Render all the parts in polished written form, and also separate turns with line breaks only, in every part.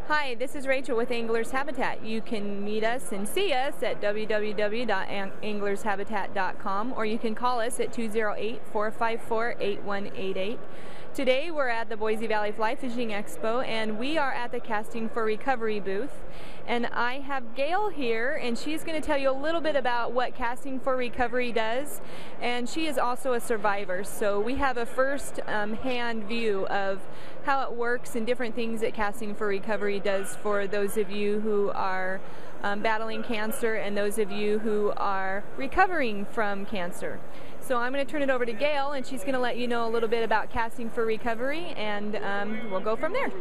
Hi, this is Rachel with Anglers Habitat. You can meet us and see us at www.anglershabitat.com, or you can call us at 208-454-8188. Today we're at the Boise Valley Fly Fishing Expo, and we are at the Casting for Recovery booth. And I have Gail here, and she's going to tell you a little bit about what Casting for Recovery does. And she is also a survivor, so we have a first-hand view of how it works and different things that Casting for Recovery does for those of you who are battling cancer and those of you who are recovering from cancer. So I'm going to turn it over to Gail, and she's going to let you know a little bit about Casting for Recovery, and we'll go from there.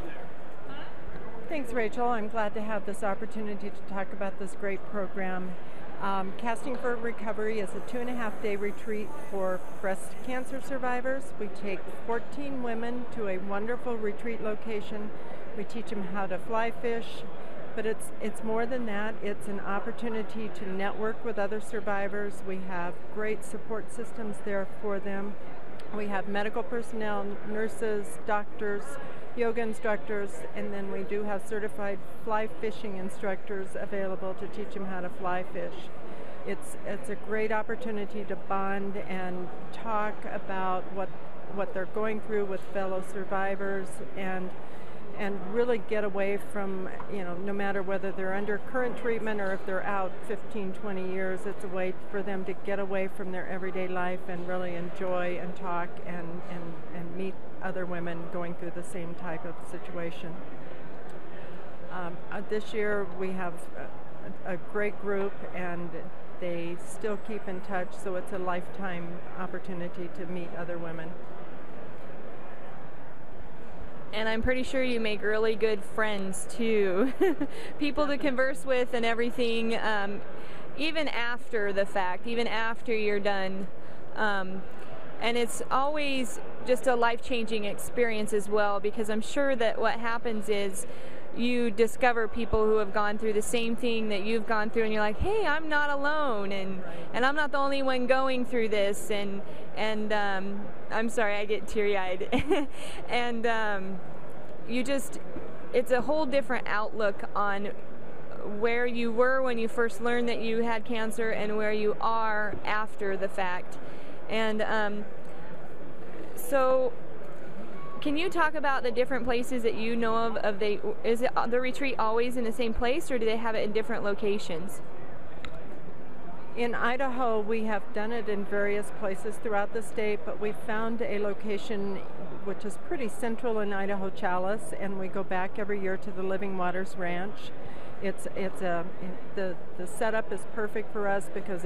Thanks, Rachel. I'm glad to have this opportunity to talk about this great program. Casting for Recovery is a 2.5-day retreat for breast cancer survivors. We take 14 women to a wonderful retreat location. We teach them how to fly fish, but it's more than that. It's an opportunity to network with other survivors. We have great support systems there for them. We have medical personnel, nurses, doctors, yoga instructors, and then we do have certified fly fishing instructors available to teach them how to fly fish. It's a great opportunity to bond and talk about what they're going through with fellow survivors, and really get away from, no matter whether they're under current treatment or if they're out 15, 20 years, it's a way for them to get away from their everyday life and really enjoy and talk and meet other women going through the same type of situation. This year we have a great group, and they still keep in touch, so it's a lifetime opportunity to meet other women.
And I'm pretty sure you make really good friends too. People to converse with and everything, even after the fact, even after you're done. And it's always just a life-changing experience as well, because I'm sure that what happens is you discover people who have gone through the same thing that you've gone through, and you're like, hey, I'm not alone, and I'm not the only one going through this, and I'm sorry, I get teary-eyed. And it's a whole different outlook on where you were when you first learned that you had cancer and where you are after the fact. And so can you talk about the different places that you know of? Is it the retreat always in the same place, or do they have it in different locations?
In Idaho, we have done it in various places throughout the state, but we found a location which is pretty central in Idaho, Chalice, and we go back every year to the Living Waters Ranch. The setup is perfect for us because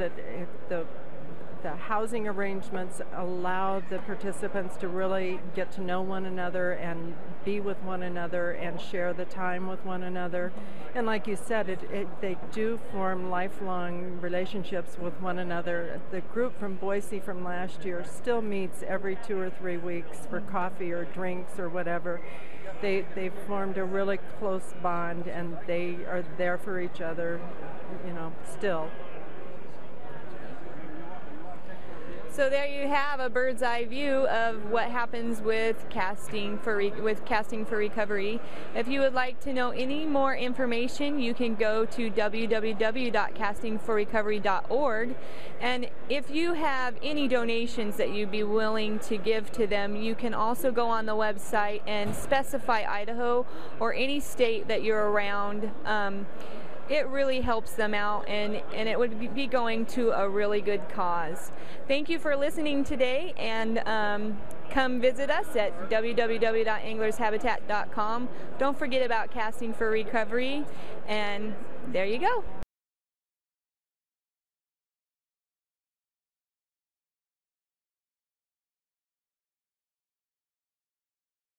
the housing arrangements allow the participants to really get to know one another and be with one another and share the time with one another. And like you said, they do form lifelong relationships with one another. The group from Boise from last year still meets every 2 or 3 weeks for coffee or drinks or whatever. They've formed a really close bond, and they are there for each other, still.
So there you have a bird's eye view of what happens with Casting for Recovery. If you would like to know any more information, you can go to www.castingforrecovery.org. And if you have any donations that you'd be willing to give to them, you can also go on the website and specify Idaho or any state that you're around. It really helps them out, and it would be going to a really good cause. Thank you for listening today, and come visit us at www.anglershabitat.com. Don't forget about Casting for Recovery, and there you go.